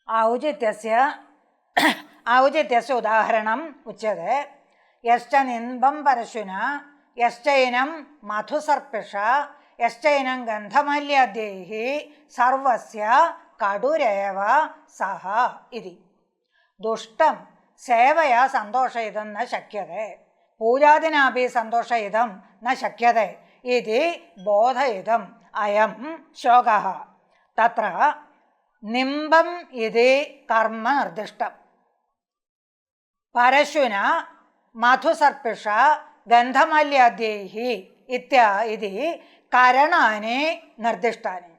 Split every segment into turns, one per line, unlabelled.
ഔചിത്യस्य ഉദാഹരണം ഉച്യത്തെ യശ്ച നിമ്പം പരശുന യശ്ചൈനം മധുസർപ്പിഷ യശ്ചൈനം ഗന്ധമല്യാദ്യൈഃ സർവസ്യ കടുരേവ സഹ ഇതി. ദുഷ്ടം സേവയാ സന്തോഷയിതും ന ശക്യത്തെ പൂജാദിനാപി സന്തോഷയിതും ന ശക്യത്തെ ഇതി ബോധയിതും അയം ശ്ലോകഃ. തത്ര നിമ്പം ഇതി കർമ്മ നിർദ്ദിഷ്ടം. പരശുന മധുസർപ്പിഷ ഗന്ധമല്യാദ്യൈഃ ഇതി കരണാനി നിർദ്ദിഷ്ടാനി.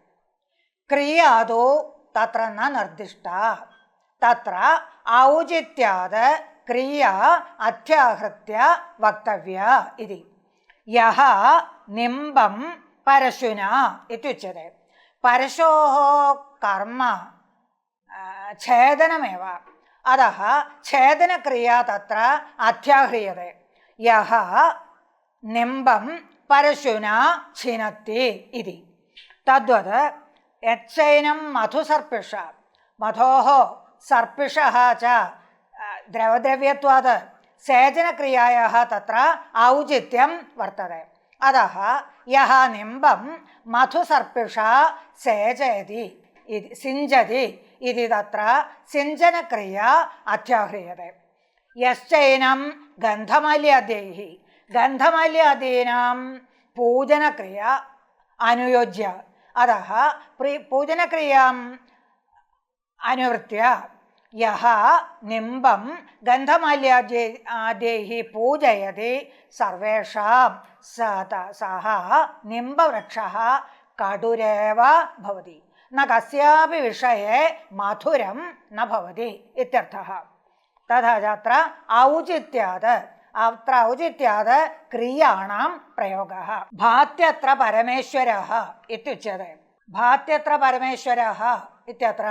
ക്രിയാദോ തത്ര ന നിർദ്ദിഷ്ട. തത്ര ഔചിത്യാത് ക്രിയ അധ്യാഹൃത്യ വക്തവ്യ ഇതി. യഹ നിമ്പം പരശുന ഇത്യുച്യത്തെ. പരശോഃ കർമ്മ ഛേദനമേവ, അതഃ ഛേദനക്രിയ തത്ര അധ്യാഹ്രിയത്തെ. യഹ നിമ്പം പരശുന ഛിനത്തി ഇതി. തദ്വത് യച്ചൈനം മധുസർപ്പിഷ മധോഃ സർപ്പിഷഃ ച ദ്രവദ്രവ്യത്വാത് സേചനക്രിയായാः തത്ര ഔചിത്യം വർത്തते. അതः യഹ നിമ്പം മധുസർപ്പിഷ സേചയതി സിഞ്ചതി ഇതി തത്ര സിഞ്ചനക്രിയ അധ്യാഹ്രിയത്തെ. യശ്ചൈനം ഗന്ധമല്യാദ്യൈഃ ഗന്ധമല്യാദീനാം പൂജനക്രിയ അനുയോജ്യ, അതः പൂജനക്രിയാം അനുവൃത്യ യഹ നിമ്പം ഗന്ധമല്യാദ്യൈഃ പൂജയതി സർവേഷാം സഹ നിമ്പവൃക്ഷഃ കടുരേവ ഭവതി ന കസ്യാപി വിഷയേ മധുരം ന ഭവതി ഇത്യർത്ഥഃ. തഥാ അത്ര ഔചിത്യാത് ക്രിയാണാം പ്രയോഗഃ. ഭാത്യത്ര പരമേശ്വരഃ ഇത്യുച്യത്തെ. ഭാത്യത്ര പരമേശ്വരഃ ഇത്യത്ര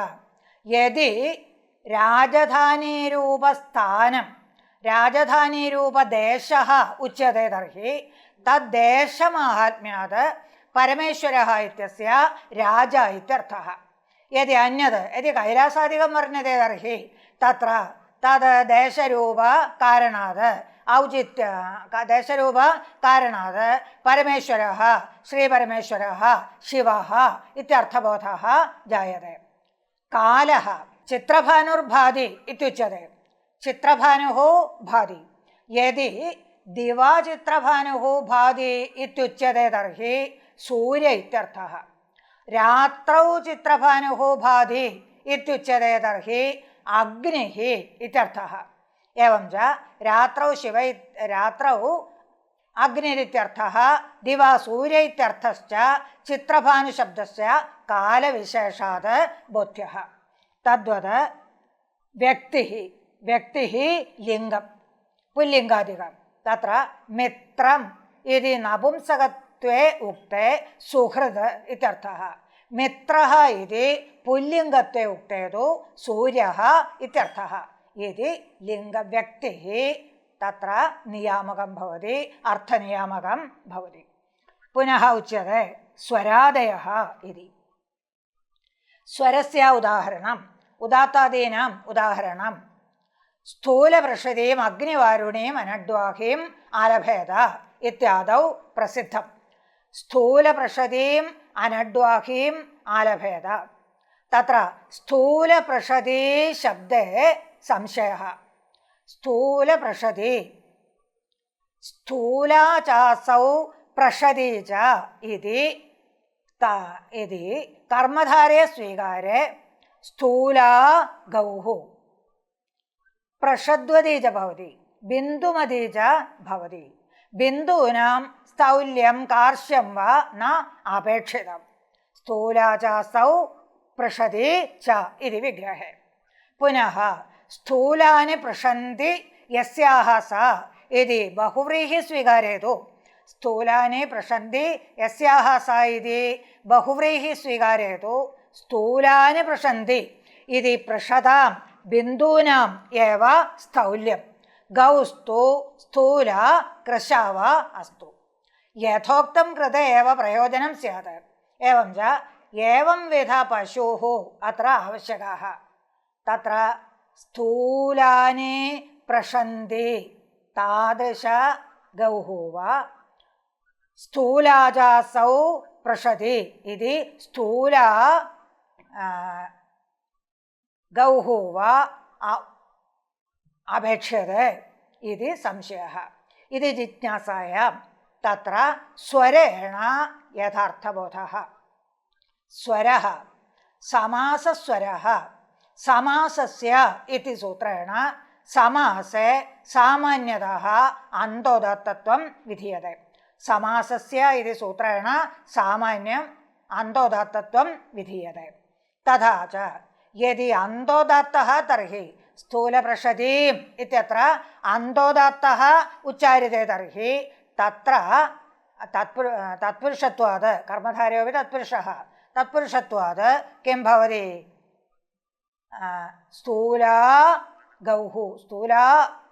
യദി രാജധാനീരൂപസ്ഥാനം രാജധാനീരൂപദേശഃ ഉച്യത്തെ തർഹി തദ്ദേശമാഹാത്മ്യാത് പരമേശ്വരഃ ഇത്യസ്യ രാജ ഇത്യർത്ഥഃ. യദി അന്യത് യദി കൈലാസാദികം വർണ്യത്തെ തർഹി തത്ര തത് ദേശരൂപകാരണാത് ഔചിത്യ ദേശരൂപകാരണാത് പരമേശ്വരഃ ശ്രീപരമേശ്വരഃ ശിവഃ ഇത്യർത്ഥബോധഃ ജായത്തെ. കാലഃ ചിത്രഭാനുർഭാതി ഇത്യുച്യത്തെ. ചിത്രഭാനുഃ ഭാതി. യദി ദിവാ ചിത്രഭാനുഃ ഭാതി ഇത്യുച്യത്തെ തർഹി സൂര്യ ഇത്യർത്ഥഃ. രാത്രൗ ചിത്രഭാനുഃ ഭാതി ഇത്യുച്യത്തെ തർഹി അഗ്നിഃ ഇത്യർത്ഥഃ. एवं च रात्रौ अग्निरित्यर्थः दिवा सूर्य इत्यर्थश्च चित्रभानुशब्दस्य कालविशेषात् बोध्यः. तद्वत् व्यक्तिः लिङ्गं पुल्लिङ्गादिकं. तत्र मित्रम् इति नपुंसकत्वे उक्ते सुहृद् इत्यर्थः. मित्रः इति पुल्लिङ्गत्वे उक्ते तु सूर्यः इत्यर्थः. इति लिङ्गव्यक्तिः तत्र नियामकं भवति, अर्थनियामकं भवति. पुनः उच्यते स्वरादयः इति. स्वरस्य उदाहरणम् उदात्तादीनाम् उदाहरणं स्थूलप्रषदीम् अग्निवारुणीम् अनड्वाहीम् आलभेद इत्यादौ प्रसिद्धम्. स्थूलप्रषदीम् अनड्वाहीम् आलभेद. तत्र स्थूलप्रषदी शब्दे संशयः. स्थूलप्रषदी स्थूला चासौ प्रषदी च इति कर्मधारे स्वीकारे स्थूला गौः प्रषद्वती च भवति, बिन्दुमती च भवति. बिन्दूनां स्थौल्यं कार्श्यं वा न अपेक्षितं. स्थूला चासौ प्रषदी च इति विग्रहे. पुनः स्थूलानि प्रशन्ति यस्याः सा इति बहुव्रीहि स्वीकारेतु. स्थूलानि प्रशन्ति यस्याः सा इति बहुव्रीहि स्वीकारेतु. स्थूलानि प्रशन्ति इति प्रषदां बिन्दूनाम् एव स्थौल्यं. गौस्तु स्थूला कृशावा अस्तु. यथोक्तं कृते एव प्रयोजनं स्यात्. एवं च एवं विध पशुः अत्र आवश्यकाः. तत्र स्थूलानि प्रशन्ति तादृश गौः वा स्थूलाजासौ प्रशति इति स्थूला गौः वा अपेक्ष्यते इति संशयः। इति जिज्ञासायां तत्र स्वरेण यथार्थबोधः। स्वरः समासस्वरः समासस्य इति सूत्रेण समासे सामान्यतः अन्तोदात्तत्वं विधीयते। समासस्य इति सूत्रेण सामान्यम् अन्तोदात्तत्वं विधीयते। तथा च यदि अन्तोदात्तः तर्हि स्थूलप्रशतीम् इत्यत्र अन्तोदात्तः उच्चार्यते तर्हि तत्र तत्पुरुषत्वात् कर्मधारयोऽपि तत्पुरुषः तत्पुरुषत्वात् किं भवति स्थूला गौः स्थूला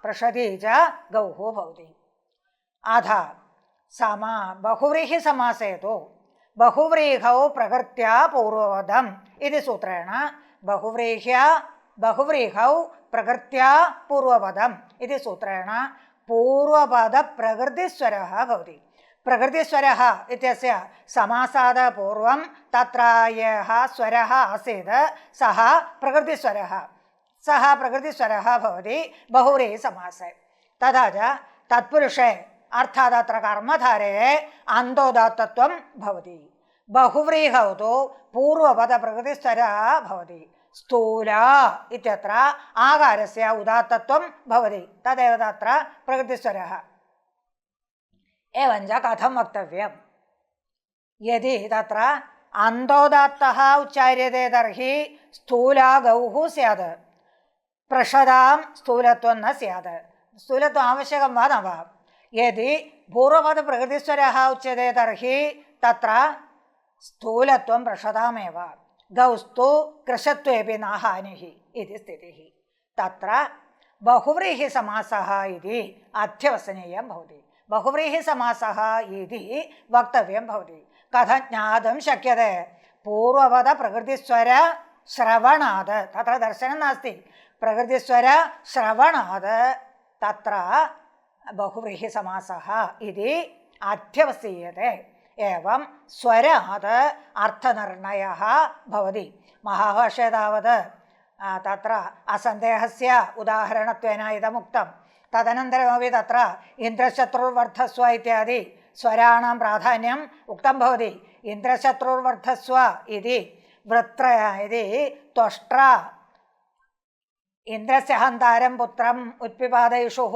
प्रशती च गौः भवति। अथ बहुव्रीहिसमासे तु बहुव्रीहौ प्रकृत्या पूर्वपदम् इति सूत्रेण बहुव्रीहौ प्रकृत्या पूर्वपदम् इति सूत्रेण पूर्वपदप्रकृतिस्वरः भवति। प्रकृतिस्वरः इत्यस्य समासात् पूर्वं तत्र यः स्वरः आसीत् सः प्रकृतिस्वरः भवति बहुव्रीहिसमासे। तथा च तत्पुरुषे अर्थात् अत्र कर्मधारे अन्तोदात्तत्वं भवति। बहुव्रीहौ तु पूर्वपदप्रकृतिस्वरः भवति। स्थूला इत्यत्र आकारस्य उदात्तत्वं भवति तदेव तत्र प्रकृतिस्वरः। एवञ्च कथं वक्तव्यं यदि तत्र अन्तोदात्तः उच्चार्यते तर्हि स्थूला गौः स्यात् प्रशदां स्थूलत्वं न स्यात्। स्थूलत्वम् आवश्यकं वा न वा? यदि पूर्वपदप्रकृतिस्वरः उच्यते तर्हि तत्र स्थूलत्वं प्रशदामेव गौस्तु कृशत्वेपि न हानिः इति स्थितिः। तत्र बहुव्रीहिसमासः इति अध्यवसनीयं भवति। बहुव्रीहिसमासः इति वक्तव्यं भवति। कथं ज्ञातुं शक्यते? पूर्वपदप्रकृतिस्वरश्रवणात् तत्र दर्शनं नास्ति। प्रकृतिस्वरश्रवणात् तत्र बहुव्रीहिसमासः इति अध्यवसीयते। एवं स्वरात् अर्थनिर्णयः भवति। महाभाष्ये तावत् तत्र असन्देहस्य उदाहरणत्वेन इदमुक्तं। तदनन्तरमपि तत्र इन्द्रशत्रुर्वर्धस्व इत्यादि स्वराणां प्राधान्यम् उक्तं भवति। इन्द्रशत्रुर्वर्धस्व इति वृत्रय इति त्वष्ट्रा इन्द्रस्य हन्तारं पुत्रम् उत्पिपादयिषुः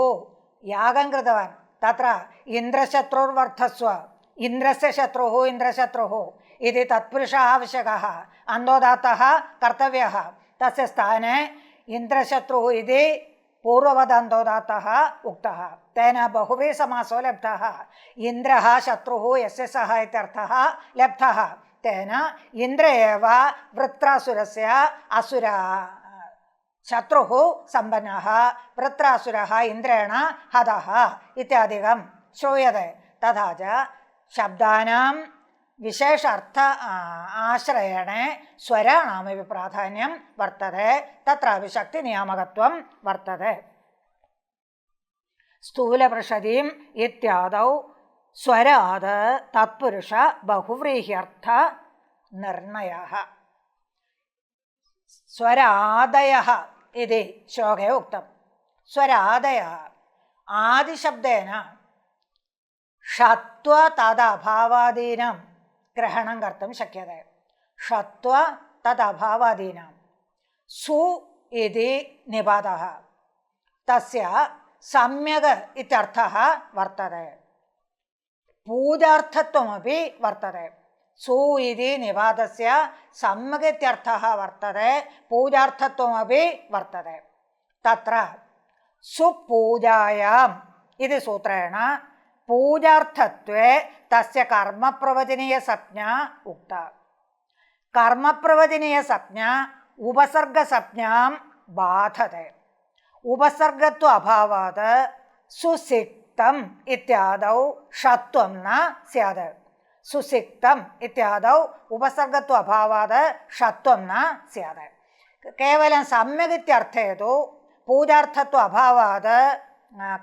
यागं कृतवान्। तत्र इन्द्रशत्रुर्वर्धस्व इन्द्रस्य शत्रुः इन्द्रशत्रुः इति तत्पुरुषः आवश्यकः अन्तोदात्तः कर्तव्यः। तस्य स्थाने इन्द्रशत्रुः इति पूर्वपदान्तोदात्तः उक्तः। तेन बहुव्रीहिसमासो लब्धः। इन्द्रः शत्रुः यस्य सः इत्यर्थः लब्धः। तेन इन्द्र एव वृत्रासुरस्य शत्रुः सम्पन्नः वृत्रासुरः इन्द्रेण हतः इत्यादिकं श्रूयते। तथा च शब्दानां विशेषार्थ आश्रयेण स्वराणामपि प्राधान्यं वर्तते। तत्रापि शक्तिनियामकत्वं वर्तते। स्थूलप्रशतीम् इत्यादौ स्वराद् तत्पुरुष बहुव्रीह्यर्थ निर्णयः। स्वरादयः इति श्लोके उक्तं। स्वरादयः आदिशब्देन षत्व तदभावादीनां ग्रहणं कर्तुं शक्यते। षत्व तदभावादीनां सु इति निपातः तस्य सम्यक् इत्यर्थः वर्तते। पूजार्थत्वमपि वर्तते। सु इति निपातस्य सम्यक् इत्यर्थः वर्तते। पूजार्थत्वमपि वर्तते। तत्र सुपूजायाम् इति सूत्रेण पूजार्थत्वे तस्य कर्मप्रवचनीयसंज्ञा उक्ता। कर्मप्रवचनीयसंज्ञा उपसर्गसंज्ञां बाधते। उपसर्गत्व अभावात् सुसिक्तम् इत्यादौ षत्वं न स्यात्। सुसिक्तम् इत्यादौ उपसर्गत्व अभावात् षत्वं न स्यात्। കേവലം സമ്യഗിത്യർത്ഥേ തു പൂജാർത്ഥത്വ അഭാവാത്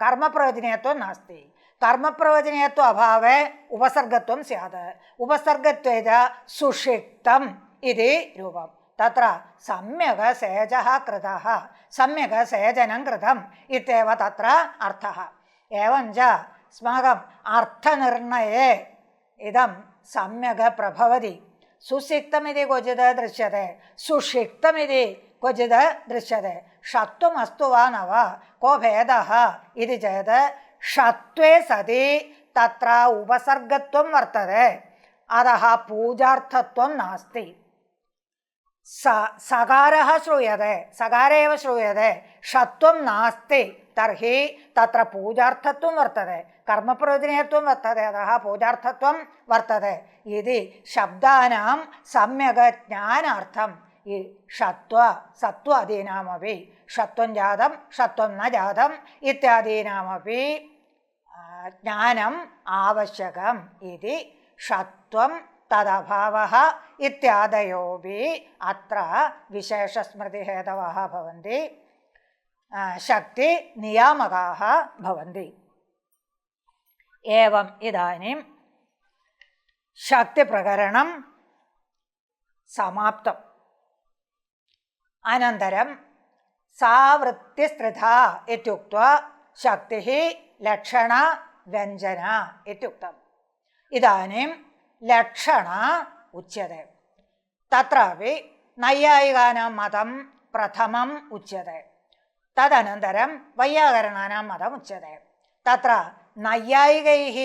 കർമ്മപ്രയോജനീയത്വം നാസ്തി. കർമ്മപ്രയോജനീയത്വ അഭാവേ ഉപസർഗത്വം സ്യാത്. ഉപസർഗത്വേന സുഷിക്തം ഇതി രൂപം. തത്ര സമ്യക് സേചഃ കൃതഃ സമ്യക് സേചനം കൃതം ഇത്യേവ തത്ര അർത്ഥഃ. ഏവഞ്ച സ്മാകം അർത്ഥനിർണയേ ഇദം സമ്യക് പ്രഭവതി. സുസിക്തമിതി ക്വചിത് ദൃശ്യത്തെ, സുഷിക്തമിതി ക്വചിത് ദൃശ്യത്തെ. ഷത്വമസ്തു വാ നവ കോ ഭേദഃ ഇതി ചേത് ഷത്വേ സതി തത്ര ഉപസർഗത്വം വർത്തതെ. അതഃ പൂജാർത്ഥത്വം നാസ്തി. സകാരഃ ശ്രൂയത്തെ, സകാരേ ഏവ ശ്രൂയത്തെ, ഷത്വം നാസ്തി തർഹി തത്ര പൂജാർത്ഥത്വം വർത്തതെ, കർമ്മപ്രയോജനീയത്വം വർത്തതെ, അതഃ പൂജാർത്ഥത്വം വർത്തതെ. ഇതി ശബ്ദാനാം സമ്യക് ജ്ഞാനാർത്ഥം ഈ ഷത്വ സത്വാദീനാമപി ഷത്വം ജാതം ഷത്വം ന ജാതം ഇത്യാദീനാമപി ജ്ഞാനം ആവശ്യകം. ഇതി ഷത്വം തദഭാവഃ ഇത്യാദയോപി അത്ര വിശേഷസ്മൃതിഹേതവഃ ഭവന്തി, ശക്തി നിയാമകാः ഭവന്തി. ഏവം ഇദാനീം ശക്തിപ്രകരണം സമാപ്തം. അനന്തരം സാ വൃത്തിസ്ത്രിധാ ഇത്യുക്ത്വാ ശക്തിഃ ലക്ഷണ വ്യഞ്ജന ഇത്യുക്തം. ഇദാനീം ലക്ഷണ ഉച്യത്തെ. തത്രാപി നൈയായികാനാം മതം പ്രഥമം ഉച്യത്തെ. തദനന്തരം വൈയാകരണാനാം മതം ഉച്യത്തെ. തത്ര നൈയായികൈഃ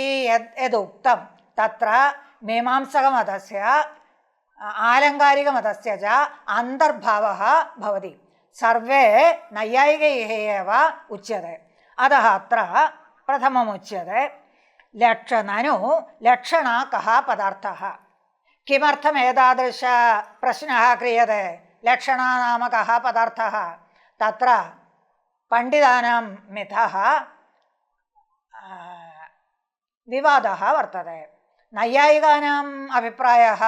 യദുക്തം തത്ര മീമാംസകമതസ്യ ആലങ്കാരികമതസ്യ ച അന്തർഭാവഃ ഭവതി. സർവേ നൈയായികൈഃ ഏവ ഉച്യത്തെ. അതഃ അത്ര പ്രഥമമുച്യത്തെ നനു ലക്ഷണ കഃ പദാർത്ഥഃ. കിമർത്ഥം ഏതാദൃശ പ്രശ്നഃ ക്രിയത്തെ? ലക്ഷണ നാമ കഃ പദാർത്ഥഃ? തത്ര പണ്ഡിതാനാം മിഥഃ വിവാദः വർത്തते. നൈയായികാനാം അഭിപ്രായः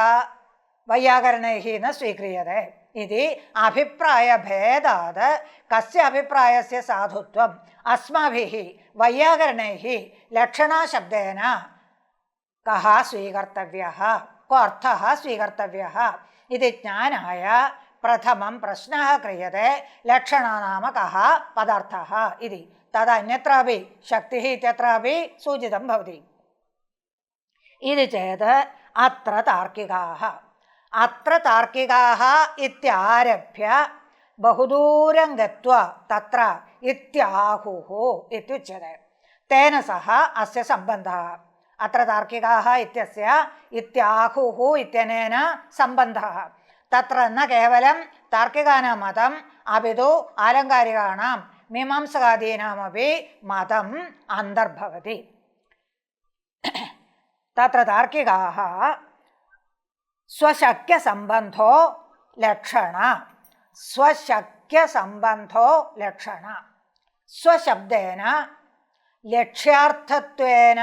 വൈയാകരണൈः ന സ്വീക്രിയത്തെ. इति अभिप्रायभेदात् कस्य अभिप्रायस्य साधुत्वम् अस्माभिः वैयाकरणैः लक्षणाशब्देन कः स्वीकर्तव्यः, को अर्थः स्वीकर्तव्यः इति ज्ञानाय प्रथमं प्रश्नः क्रियते. लक्षणा नाम कः पदार्थः इति. तदा अन्यत्रापि शक्तिः इत्यत्रापि सूचितं भवति. इति चेत् अत्र तार्किकाः इत्यारभ्य बहुदूरं गत्वा तत्र इत्याहुः इत्युच्यते. तेन सह अस्य सम्बन्धः. अत्र तार्किकाः इत्यस्य इत्याहुः इत्यनेन सम्बन्धः. तत्र न केवलं तार्किकानां मतम् अपि तु आलङ्कारिकाणां मीमांसकादीनामपि मतम् अन्तर्भवति. तत्र तार्किकाः स्वशक्यसम्बन्धो लक्षण, स्वशक्यसम्बन्धो लक्षण, स्वशब्देन लक्ष्यार्थत्वेन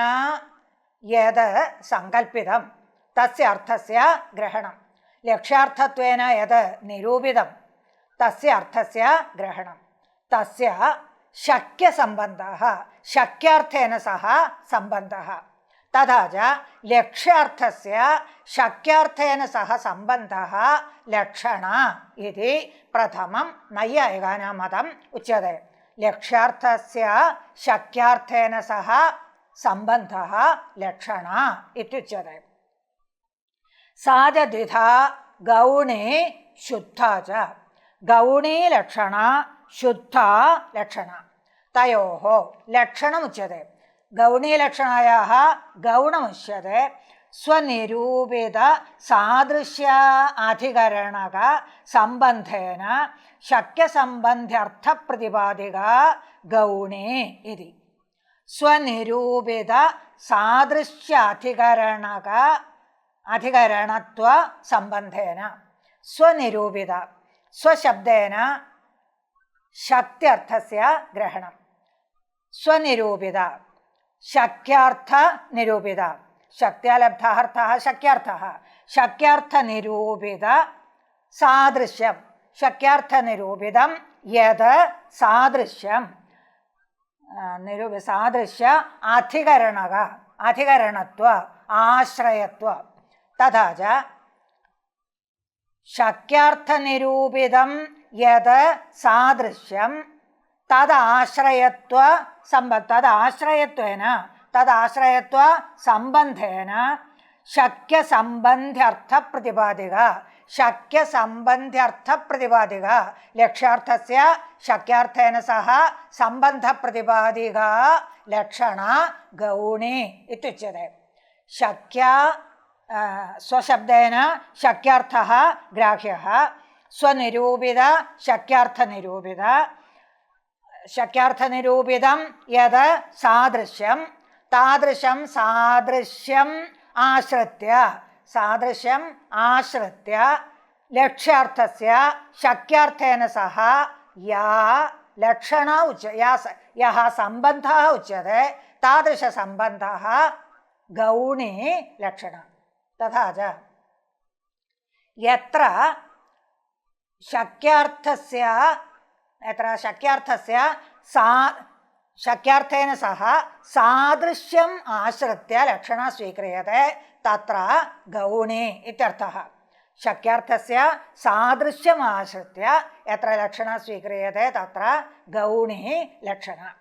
यद् सङ्कल्पितं तस्य अर्थस्य ग्रहणं, लक्ष्यार्थत्वेन यद् निरूपितं तस्य अर्थस्य ग्रहणं, तस्य शक्यसम्बन्धः शक्यार्थेन सह सम्बन्धः. तथा च लक्ष्यार्थस्य शक्यार्थेन सह सम्बन्धः लक्षण इति प्रथमं नैयायिकानां मतम् उच्यते. लक्ष्यार्थस्य शक्यार्थेन सह सम्बन्धः लक्षण इत्युच्यते. सा च द्विधा गौणी शुद्धा च. गौणी लक्षण शुद्धा लक्षण तयोः लक्षणमुच्यते. गौणीलक्षणायाः गौणमुच्यते स्वनिरूपित सादृश्य अधिकरणक सम्बन्धेन शक्यसम्बन्ध्यर्थप्रतिपादिका गौणी इति. स्वनिरूपित सादृश्य अधिकरणत्व सम्बन्धेन स्वनिरूपित स्वशब्देन शक्त्यर्थस्य ग्रहणं. स्वनिरूपित शक्यार्थ निरूपित शक्त्यालब्धः अर्थः शक्यार्थः शक्यार्थ निरूपित सादृश्यं शक्यार्थनिरूपितं यद् सादृश्यं सादृश्य अधिकरणत्व आश्रयत्व तथा च शक्यार्थनिरूपितं यद् सादृश्यं तदाश्रयत्व संबंधेन शक्यसंबन्ध्यर्थप्रतिपादिका लक्ष्यार्थस्य शक्यार्थेन सह संबन्धप्रतिपादिका लक्षणा गौणी इत्युच्यते। स्वशब्देन शक्यार्थः ग्राह्यः, स्वनिरूपित शक्यार्थनिरूपितं यद् सादृश्यं तादृशं सादृश्यम् आश्रित्य लक्ष्यार्थस्य शक्यार्थेन सह यः सम्बन्धः उच्यते तादृशसम्बन्धः गौणी लक्षणः। तथा च यत्र शक्यार्थेन सह सादृश्यम् आश्रित्य लक्षणा स्वीक्रियते तत्र गौणी इत्यर्थः। शक्यार्थस्य सादृश्यम् आश्रित्य यत्र लक्षणा स्वीक्रियते तत्र गौणी लक्षणा।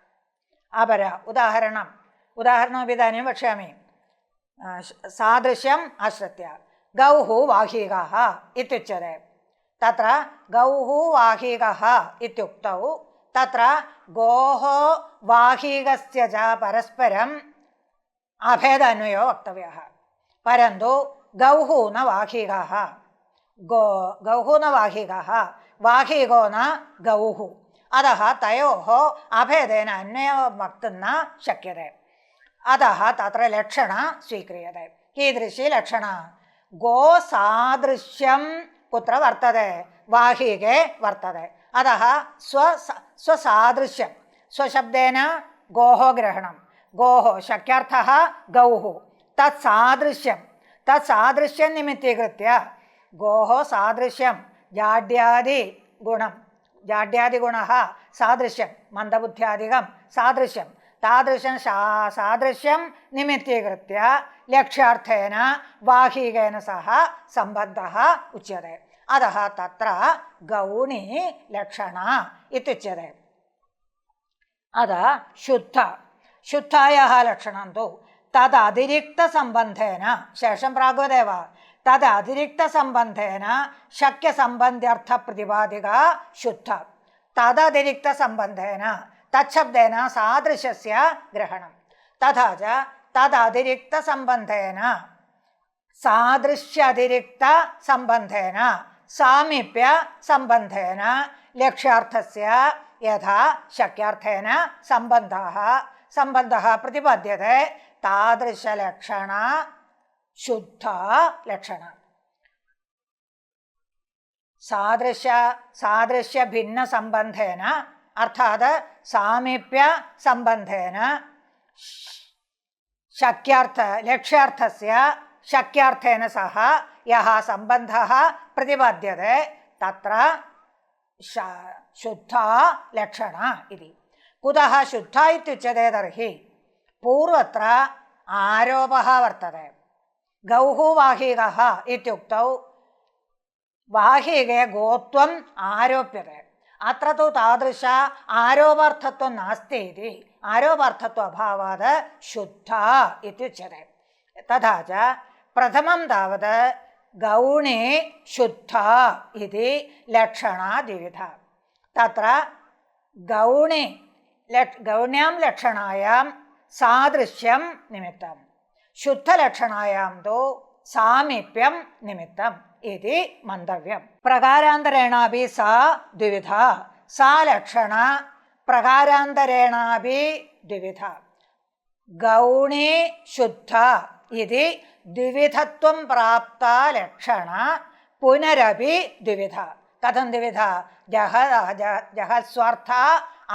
उदाहरणमपि इदानीं वक्ष्यामि। सादृश्यम् आश्रित्य गौः वाहीगः इत्युच्यते। तत्र गौः वाहीगः इत्युक्तौ तत्र गोः वाहीगस्य च परस्परम् अभेदान्वयो वक्तव्यः। परन्तु गौः न वाहीगः, वाहीगो न गौः, अतः तयोः अभेदेन अन्वयो वक्तुं न शक्यते। अतः तत्र लक्षणा स्वीक्रियते। कीदृशी लक्षणा? गोसादृश्यं कुत्र वर्तते? वाहीगे वर्तते। अतः स्वसादृश्यं, स्वशब्देन गोः ग्रहणं, गोः शक्यार्थः गौः, तत्सादृश्यं निमित्तीकृत्य गोः सादृश्यं जाड्यादिगुणः सादृश्यं मन्दबुद्ध्यादिकं सादृश्यं तादृशं सादृश्यं निमित्तीकृत्य लक्ष्यार्थेन वाहीकेन सह सम्बन्धः उच्यते। अतः तत्र गौणी लक्षणा इत्युच्यते। अतः शुद्धायाः लक्षणं तु तदतिरिक्तसम्बन्धेन, शेषं प्राग्वदेव, तदतिरिक्तसम्बन्धेन शक्यसम्बन्ध्यर्थप्रतिपादिका शुद्ध। तदतिरिक्तसम्बन्धेन तच्छब्देन सादृशस्य ग्रहणं, तथा च तदतिरिक्तसम्बन्धेन सादृश्यतिरिक्तसम्बन्धेन सामीप्यसम्बन्धेन लक्ष्यार्थस्य यथा शक्यार्थेन सम्बन्धः प्रतिपद्यते तादृशलक्षणा शुद्धा लक्षणा। सादृश्य भिन्न संबंधेन अर्थात सामीप्य संबंधेन लक्ष्यार्थस्य शक्यार्थेन सह यः संबंधः प्रतिपद्यते तत्र शुद्धा लक्षणा इति। कुतः शुद्धा इत्युच्यते तर्हि पूर्वत्र आरोपः वर्तते। गौः वाहीगः इत्युक्तौ वाहीगे गोत्वम् आरोप्यते। अत्र तु तादृश आरोपार्थत्वं नास्ति इति आरोपार्थत्व अभावात् शुद्धा इत्युच्यते। तथा च प्रथमं तावत् गौणी शुद्धा इति लक्षणा द्विविधा। तत्र गौण्यां लक्षणायां सादृश्यं निमित्तं, शुद्धलक्षणायां तु सामीप्यं निमित्तम् इति मन्तव्यं। प्रकारान्तरेणापि सा द्विविधा, सा लक्षणा प्रकारान्तरेणापि द्विविधा। गौणी शुद्धा इति द्विविधत्वं प्राप्ता लक्षणा पुनरपि द्विविधा। कथं द्विविधा? जहस्वार्था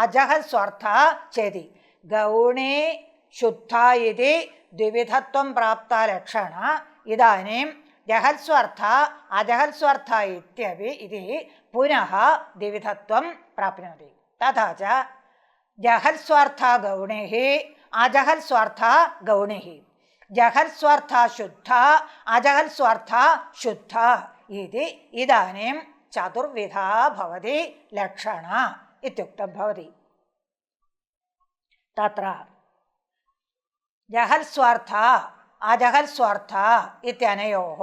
अजहस्वार्था चेति। गौणी शुद्धा इति द्विविधत्वं प्राप्ता लक्षणा इदानीं ജഹൽസ്വാർത്ഥ അജഹൽസ്വാർത്ഥ ഇത്യപി ഇതി പുനഃ ദ്വിവിധത്വം പ്രാപ്നോതി. തഥാ ച ജഹൽസ്വാർത്ഥ ഗൗണിഃ അജഹൽസ്വാർത്ഥ ഗൗണിഃ ജഹൽസ്വാർത്ഥ ശുദ്ധ അജഹൽസ്വാർത്ഥ ശുദ്ധ ഇതി ഇദാനീം ചതുർവിധാ ഭവതി ലക്ഷണ ഇത്യുക്തം ഭവതി. തത്ര ജഹൽസ്വാർത്ഥ അജഹൽസ്വാർത്ഥ ഇത്യനയോഃ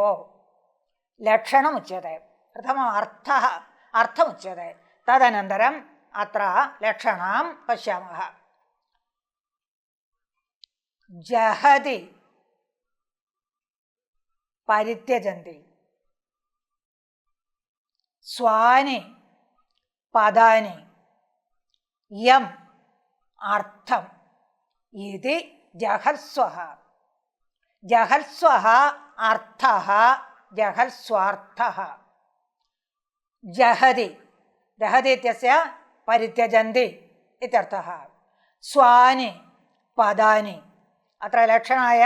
ലക്ഷണമുച്യത്തെ. പ്രഥമം അർത്ഥമുച്യത്തെ. തദനന്തരം അത്ര ലക്ഷണം പശ്യാമः. ജഹതി പരിത്യജന്തി സ്വാനി പദാനി യം അർത്ഥം ഇതി ജഹൽസ്വഃ. ജഹൽസ്വഃ അർത്ഥഃ ജഹൽസ്വാർത്ഥഃ. ജഹതി ജഹതി ഇത്യസ്യ പരിത്യജന്തി ഇത്യർത്ഥഃ. സ്വാനി പദാനി അത്ര ലക്ഷണായ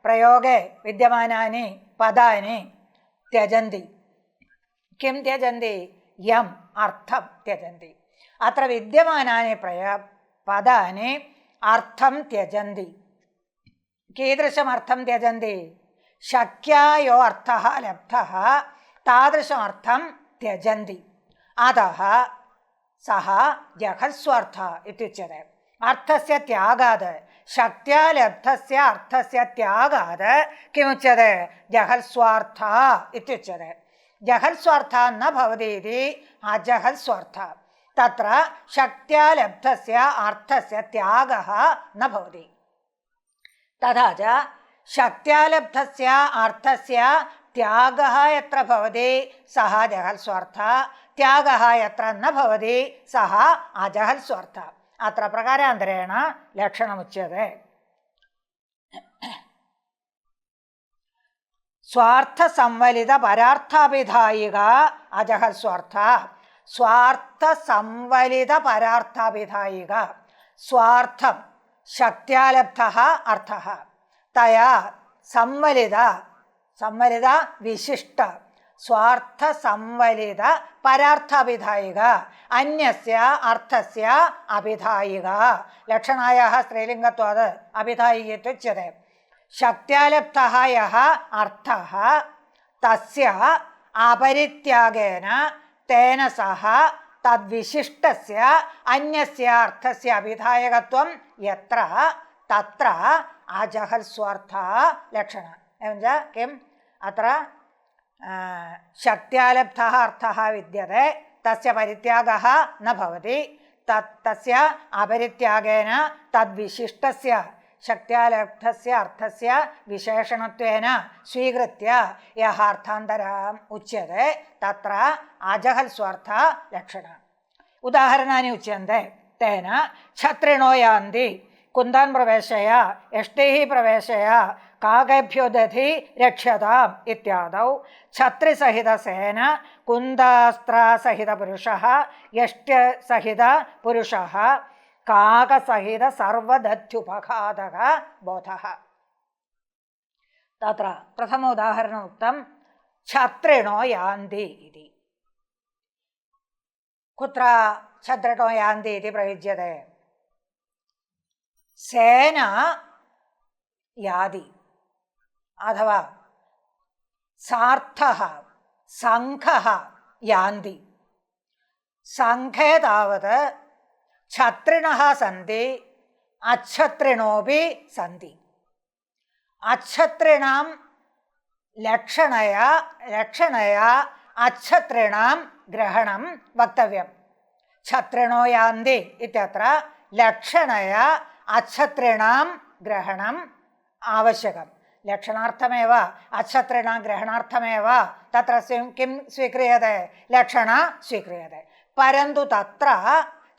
പ്രയോഗേ വിദ്യമാനാനി പദാനി ത്യജന്തി. കിം ത്യജന്തി? യം അർത്ഥം ത്യജന്തി. അത്ര വിദ്യമാനാനി പദാനി അർത്ഥം ത്യജന്തി. കീദൃശമർത്ഥം ത്യജന്തി? ശക്യാ യോ അർത്ഥഃ ലബ്ധഃ താദൃശമർത്ഥം ത്യജന്തി. അതഃ സഹ ജഹൽസ്വാർത്ഥ ഇത്യുച്യത്തെ. അർത്ഥസ്യ ത്യാഗാത് ശക്ത്യാ ലബ്ധസ്യ അർത്ഥസ്യ ത്യാഗാത് കിമുച്യത്തെ? ജഹൽസ്വാർത്ഥ ഇത്യുച്യത്തെ. ജഹൽസ്വാർത്ഥ ന ഭവതി ഇതി അജഹൽസ്വാർത്ഥ. തത്ര ശക്ത്യാ ലബ്ധസ്യ അർത്ഥസ്യ ത്യാഗഃ ന ഭവതി. തഥാ ച ശക്ത്യാ ലബ്ധസ്യ അർത്ഥസ്യ ത്യാഗഃ യത്ര ഭവതി സഹ ജഹൽസ്വാർത്ഥ ത്യാഗഃ യത്ര ന ഭവതി സഹ അജഹൽസ്വാർത്ഥ. അത്ര പ്രകാരാന്തരേണ ലക്ഷണമുച്യത്തെ. സ്വാർത്ഥ സംവലിത പരാർത്ഥാഭിധായിക അജഹൽസ്വാർത്ഥ. സ്വാർത്ഥ സംവലിത പരാർത്ഥാഭിധായിക. സ്വാർത്ഥം ശക്ത്യാലബ്ധഃ അർത്ഥഃ തയാ സംവലിത സംവലിത വിശിഷ്ട സ്വാർത്ഥ സംവലിത പരാർത്ഥാഭിധായിക അന്യസ്യ അർത്ഥസ്യ അഭിധായിക. ലക്ഷണായാः സ്ത്രീലിംഗത്വാത് അഭിധായികത്യുച്യത്തെ. ശക്ത്യാലബ്ധഃ യഃ അർത്ഥഃ തസ്യ അപരിത്യാഗേന തേന സഹ തദ്വിശിഷ്ടസ്യ അന്യസ്യ അർത്ഥസ്യ അഭിധായകത്വം യത്ര തത്ര അജഹൽസ്വാർത്ഥ ലക്ഷണ. എവഞ്ച കിം അത്ര ശക്ത്യാലബ്ധഃ അർത്ഥഃ വിദ്യത്തെ തസ്യ പരിത്യാഗഃ ന ഭവതി. തസ്യ അപരിത്യാഗേന തദ്വിശിഷ്ടസ്യ ശക്ത്യാലബ്ധസ്യ അർത്ഥസ്യ വിശേഷണത്വേന സ്വീകൃത്യ യഃ അർത്ഥാന്തരം ഉച്യത്തെ തത്ര അജഹൽസ്വാർത്ഥ ലക്ഷണ. ഉദാഹരണാനി ഉച്യന്തെ. തേന ഛത്രിണോ യാന്തി കുന്താൻ പ്രവേശയ യഷ്ടൈഃ പ്രവേശയ കാകേഭ്യോ ദധി രക്ഷ്യതാം ഇത്യാദൗ ഛത്രിസഹിത സേന കുന്താസ്ത്രസഹിത പുരുഷഃ യഷ്ട്യസഹിത പുരുഷഃ കാകസഹിത സർവദധ്യുപഘാതക ബോധഃ. തത്ര പ്രഥമ ഉദാഹരണം ഉക്തം ഛത്രിണോ യാന്തി ഇതി. കുത്ര ഛത്രിണോ യാന്തി ഇതി പ്രയുജ്യത്തെ? സേന യാതി അഥവാ സാർത്ഥഃ സംഘഃ യാന്തി. സംഘേ താവത് ഛത്രിണഃ സന്തി അച്ഛത്രിണോപി സന്തി. അച്ഛത്രിണാം ലക്ഷണയാ അച്ഛത്രിണാം ഗ്രഹണം വക്തവ്യം. ഛത്രിണോ യാന്തി ഇത്യത്ര ലക്ഷണയാ അച്ഛത്രിണാം ഗ്രഹണം ആവശ്യകം. ലക്ഷണാർത്ഥമേവ അച്ഛത്രിണാം ഗ്രഹണാർത്ഥമേവ തത്ര കിം സ്വീക്രിയത്തെ? ലക്ഷണ സ്വീക്രിയത്തെ. പരന്തു തത്ര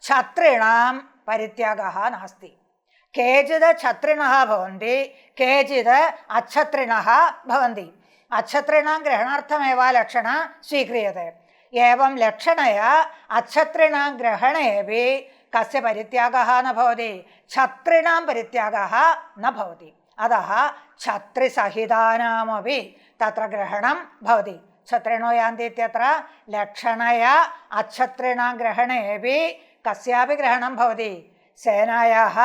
ഛത്രിണാം പരിത്യാഗഃ നാസ്തി. കേചിത് ഛത്രിണഃ ഭവന്തി കേചിത് അച്ഛത്രിണഃ ഭവന്തി. അച്ഛത്രിണാം ഗ്രഹണാർത്ഥമേവ ലക്ഷണ സ്വീക്രിയത്തെ. ഏവം ലക്ഷണയാ അച്ഛത്രിണാം ഗ്രഹണേപി കസ്യ പരിത്യാഗഃ ന ഭവതി? ഛത്രിണാം പരിത്യാഗഃ ന ഭവതി. അതഃ ഛത്രിസഹിതാനാമപി तत्र ग्रहणं भवति। छत्रिणो यान्ति इत्यत्र लक्षणया अछत्रिणां ग्रहणेपि कस्यापि ग्रहणं भवति। सेनायाः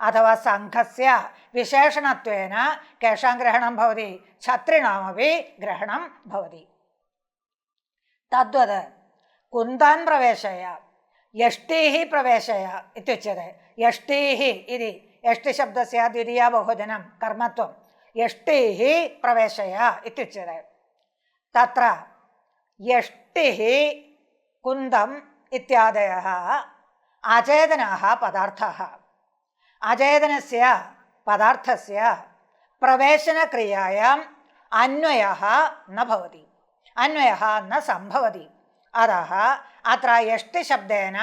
अथवा सङ्घस्य विशेषणत्वेन केषां ग्रहणं भवति? छत्रिणामपि ग्रहणं भवति। तद्वत् कुन्दान् प्रवेशय यष्टिः प्रवेशय इत्युच्यते। यष्टिः इति यष्टिशब्दस्य द्वितीया बहुवचनं कर्मत्वं। यष्टिः प्रवेशय इत्युच्यते। तत्र यष्टिः कुन्दम् इत्यादयः अचेतनाः पदार्थाः। अचेतनस्य पदार्थस्य प्रवेशनक्रियायाम् अन्वयः न भवति, अन्वयः न सम्भवति। अतः अत्र यष्टिशब्देन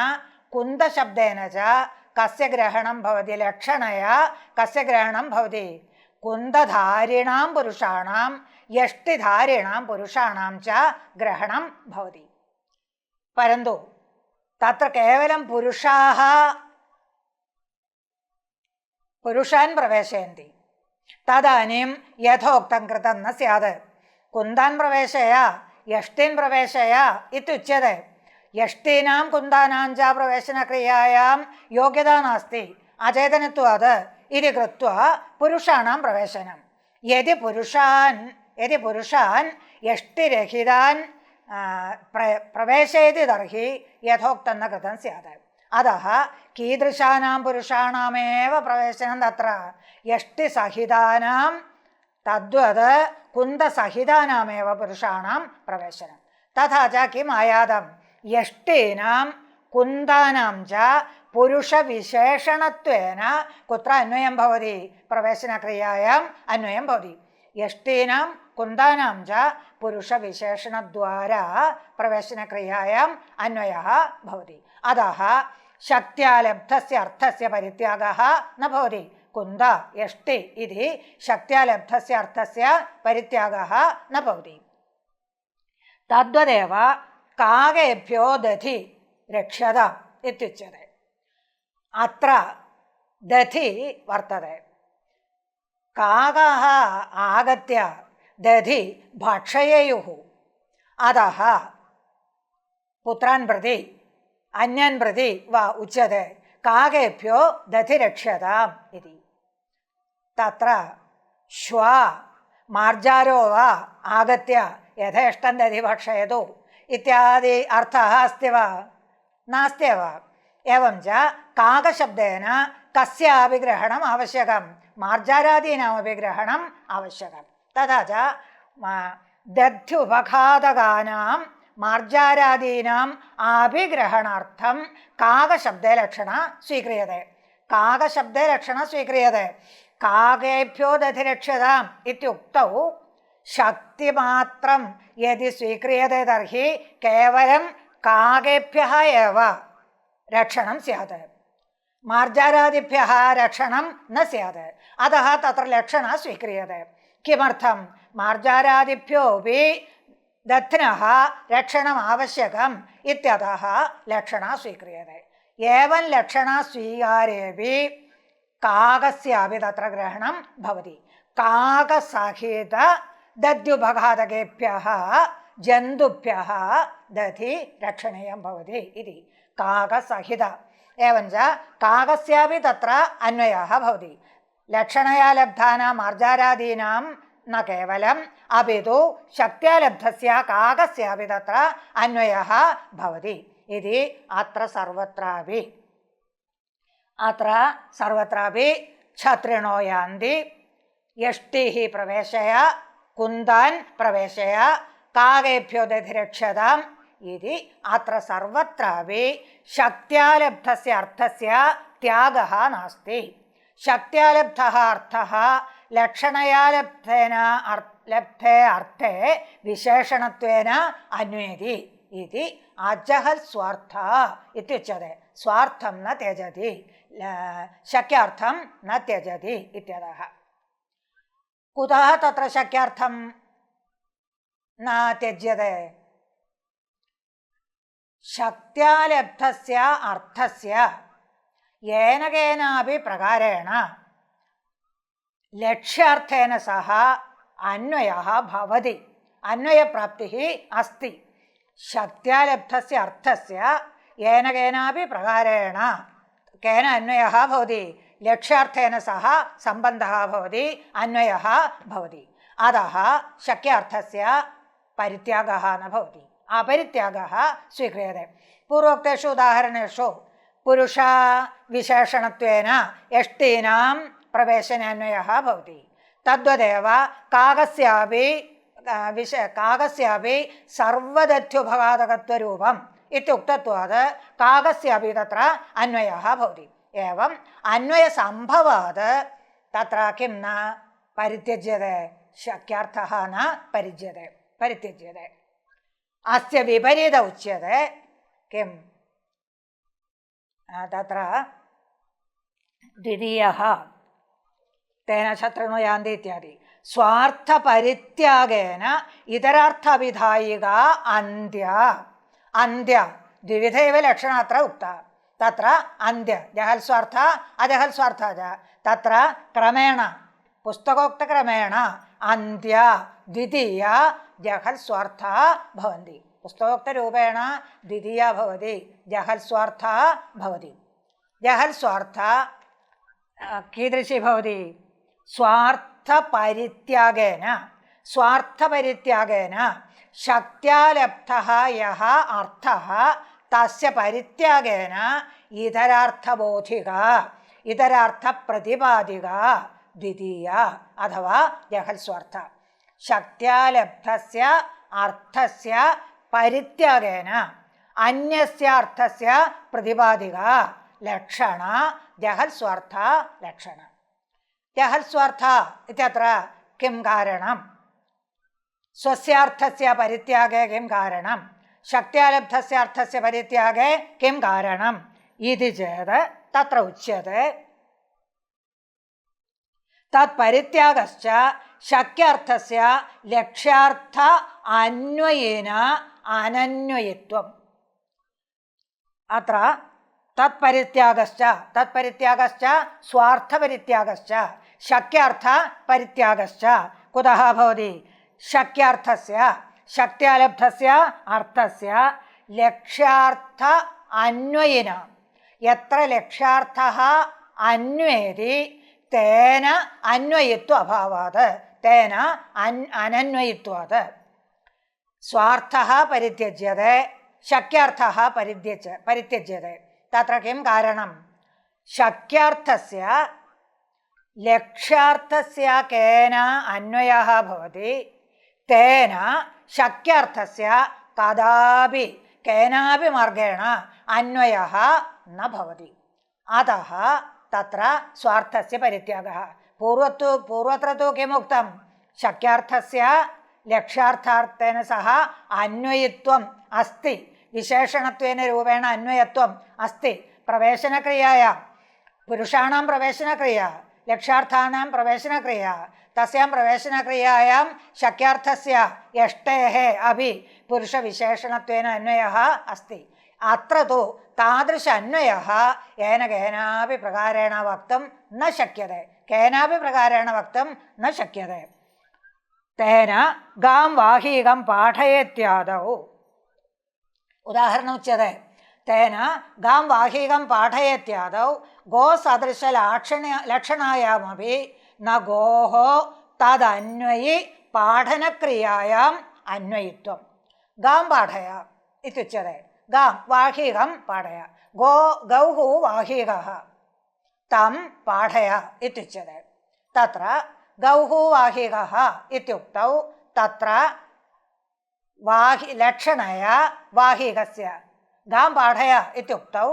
कुन्दशब्देन च कस्य ग्रहणं भवति? लक्षणया कस्य ग्रहणं भवति? कुन्दधारिणां पुरुषाणां यष्टिधारिणां पुरुषाणां च ग्रहणं भवति। परन्तु तत्र केवलं पुरुषान् प्रवेशयन्ति। तदानीं यथोक्तं कृतं न स्यात्। कुन्दान् प्रवेशय यष्टिन् प्रवेशय इत्युच्यते। यष्टीनां कुन्दानां च प्रवेशनक्रियायां योग्यता नास्ति, अचेतनत्वात् इति कृत्वा पुरुषाणां प्रवेशनं। यदि पुरुषान् यष्टिरहितान् प्रवेशयति तर्हि यथोक्तं न कृतं स्यात्। अतः कीदृशानां पुरुषाणामेव प्रवेशनं तत्र यष्टिसहितानां तद्वत् कुन्दसहितानामेव पुरुषाणां प्रवेशनं। तथा च किम् आयातं? यष्टीनां कुन्दानां च पुरुषविशेषणत्वेन कुत्र अन्वयं भवति? प्रवेशनक्रियायाम् अन्वयं भवति। यष्टीनां कुन्दानां च पुरुषविशेषणद्वारा प्रवेशनक्रियायाम् अन्वयः भवति। अतः शक्त्या लब्धस्य अर्थस्य परित्यागः न भवति। कुन्द यष्टि इति शक्त्या लब्धस्य अर्थस्य परित्यागः न भवति। तद्वदेव कागेभ्यो दधि रक्षत इत्युच्यते। अत्र दधि वर्तते। कागः आगत्य दधि भक्षयेयुः। अतः पुत्रान् प्रति अन्यान् प्रति वा उच्यते कागेभ्यो दधि रक्षताम् इति। तत्र श्वा मार्जारो वा आगत्य यथेष्टं दधि भक्षयतु इत्यादि अर्थः अस्ति वा? नास्त्येव। एवं च काकशब्देन कस्यापि ग्रहणम् आवश्यकं, मार्जारादीनामपि ग्रहणम् आवश्यकं। तथा च दध्युपघातकानां मार्जारादीनाम् अभिग्रहणार्थं काकशब्दे लक्षणा स्वीक्रियते। काकशब्दे लक्षणा स्वीक्रियते। काकेभ्यो दधि रक्षताम् इत्युक्तौ शक्तिमात्रं यदि स्वीक्रियते तर्हि केवलं काकेभ्यः एव रक्षणं स्यात्, मार्जारादिभ्यः रक्षणं न स्यात्। अतः तत्र लक्षणा स्वीक्रियते। किमर्थं? मार्जारादिभ्योऽपि दध्नः रक्षणम् आवश्यकम् इत्यतः लक्षणा स्वीक्रियते। एवं लक्षणा स्वीकारेऽपि काकस्यापि तत्र ग्रहणं भवति। काकसहित दध्युपघातकेभ्यः जन्तुभ्यः दधि रक्षणीयं भवति इति। काकसहित एवञ्च काकस्यापि तत्र अन्वयः भवति। लक्षणया लब्धानां मार्जारादीनां न केवलम् अपितु शक्त्या लब्धस्य काकस्यापि तत्र अन्वयः भवति इति अत्र सर्वत्रापि छत्रिणो यान्ति यष्टिः प्रवेशय कुन्दान् प्रवेशय काकेभ्यो दधि रक्षताम् इति अत्र सर्वत्रापि शक्त्या लब्धस्य अर्थस्य त्यागः नास्ति। शक्त्या लब्धः अर्थः लक्षणया लब्धे अर्थे विशेषणत्वेन अन्वयति इति अजहल् स्वार्थः इत्युच्यते। स्वार्थं न त्यजति, शक्यार्थं न त्यजति इत्यतः। कुतः तत्र शक्यार्थं न त्यज्यते? शक्त्या लब्धस्य अर्थस्य येन केनापि प्रकारेण लक्ष्यार्थेन सह अन्वयः भवति, अन्वयप्राप्तिः अस्ति। शक्त्या लब्धस्य अर्थस्य येन केनापि प्रकारेण केन अन्वयः भवति, लक्ष्यार्थेन सह सम्बन्धः भवति, अन्वयः भवति। अतः शक्यार्थस्य परित्यागः न भवति, अपरित्यागः स्वीक्रियते। पूर्वोक्तेषु उदाहरणेषु पुरुषविशेषणत्वेन यष्टीनां प्रवेशने अन्वयः भवति। तद्वदेव काकस्यापि सर्वदथ्युपघातकत्वरूपम् इत्युक्तत्वात् काकस्यापि तत्र अन्वयः भवति। एवम् अन्वयसम्भवात् तत्र किं न परित्यज्यते, शक्यार्थः न परित्यज्यते। अस्य विपरीत उच्यते किं तत्र द्वितीयः तेन शत्रुणो यान्ति इत्यादि। स्वार्थपरित्यागेन इतरार्थविधायिका अन्त्य द्विविध एव लक्षणम् अत्र उक्ता। तत्र अन्त्य जहल्स्वार्थ अजहल्स्वार्थ च तत्र क्रमेण पुस्तकोक्तक्रमेण अन्त्य द्वितीया जहल्स्वार्थः भवन्ति। पुस्तकोक्तरूपेण द्वितीया भवति, जहल्स्वार्थः भवति। जहल्स्वार्था कीदृशी भवति? स्वार्थपरित्यागेन शक्त्या लब्धः यः अर्थः तस्य परित्यागेन इतरार्थप्रतिपादिका द्वितीया अथवा जहल्स्वार्थ। शक्त्या लब्धस्य अर्थस्य परित्यागेन अन्यस्य अर्थस्य प्रतिपादिका लक्षण जहल्स्वार्थ लक्षण। जहल्स्वार्थ इत्यत्र किं कारणं? स्वस्यार्थस्य परित्यागे किं कारणं? शक्त्या लब्धस्य अर्थस्य परित्यागे किं कारणम् इति चेत् तत्र उच्यते तत्परित्यागश्च शक्यार्थस्य लक्ष्यार्थ अन्वयेन अनन्वयत्वम्। अत्र तत्परित्यागश्च स्वार्थपरित्यागश्च शक्यार्थपरित्यागश्च कुतः भवति? शक्यार्थस्य शक्त्या लब्धस्य अर्थस्य लक्ष्यार्थ अन्वयेन यत्र लक्ष्यार्थः अन्वेति तेन अन्वयित्व अभावात् तेन अनन्वयित्वात् स्वार्थः परित्यज्यते, शक्यार्थः परित्यज्यते। तत्र किं कारणं? शक्यार्थस्य लक्ष्यार्थस्य केन अन्वयः भवति तेन शक्यार्थस्य कदापि केनापि मार्गेण अन्वयः न भवति। अतः तत्र स्वार्थस्य परित्यागः। पूर्वत्र तु किमुक्तं? शक्यार्थस्य लक्ष्यार्थार्थेन सह अन्वयित्वम् अस्ति, विशेषणत्वेन रूपेण अन्वयत्वम् अस्ति। प्रवेशनक्रियायां पुरुषाणां प्रवेशनक्रिया, लक्ष्यार्थानां प्रवेशनक्रिया, तस्यां प्रवेशनक्रियायां शक्यार्थस्य यष्टेः अपि पुरुषविशेषणत्वेन अन्वयः अस्ति। अत्र तु तादृश अन्वयः येन केनापि प्रकारेण वक्तुं न शक्यते, केनापि प्रकारेण वक्तुं न शक्यते। तेन गां वाहीकं पाठयेत्यादौ उदाहरणम् उच्यते। तेन गां वाहीकं पाठयेत्यादौ गोसदृशलक्षणायामपि न गोः तदन्वयि पाठनक्रियायाम् अन्वयित्वं। गां पाठय इत्युच्यते। गां वाहीकं पाठय, गौः वाहीकः तं पाठय इत्युच्यते। तत्र गौः वाहीकः इत्युक्तौ तत्र लक्षणया वाहीकस्य, गां पाठय इत्युक्तौ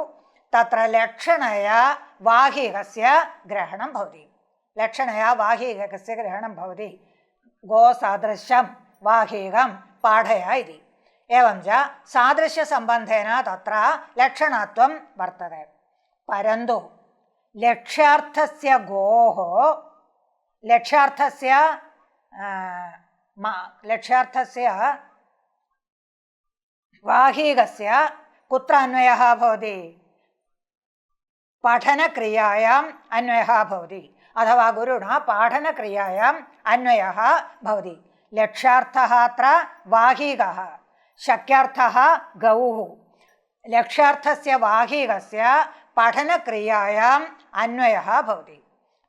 तत्र लक्षणया वाहीकस्य ग्रहणं भवति। लक्षणया वाहीकस्य ग्रहणं भवति। गोसदृशं वाहीकं पाठय इति। एवं च सादृश्यसम्बन्धेन तत्र लक्षणत्वं वर्तते। परन्तु लक्ष्यार्थस्य गोः लक्ष्यार्थस्य वाहीकस्य कुत्र अन्वयः भवति? पठनक्रियायाम् अन्वयः भवति। अथवा गुरुणा पाठनक्रियायाम् अन्वयः भवति। लक्ष्यार्थः अत्र वाहीगः, शक्यार्थः गौः। लक्ष्यार्थस्य वाहीगस्य पठनक्रियायाम् अन्वयः भवति।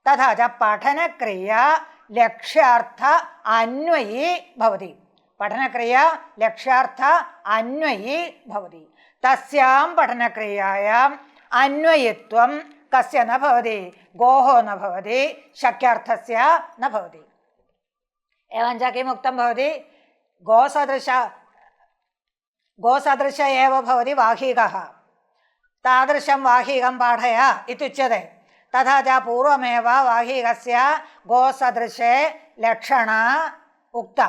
तथा च पठनक्रिया लक्ष्यार्थ अन्वयी भवति। पठनक्रिया लक्ष्यार्थ अन्वयी भवति। तस्यां पठनक्रियायाम् अन्वयित्वं कस्य न भवति? गोः न भवति, शक्यार्थस्य न भवति। एवञ्च किम् उक्तं भवति? गोसदृश एव भवति वाहीगः, तादृशं वाहीगं पाठय इत्युच्यते। तथा च पूर्वमेव वाहीगस्य गोसदृशे लक्षणा उक्ता।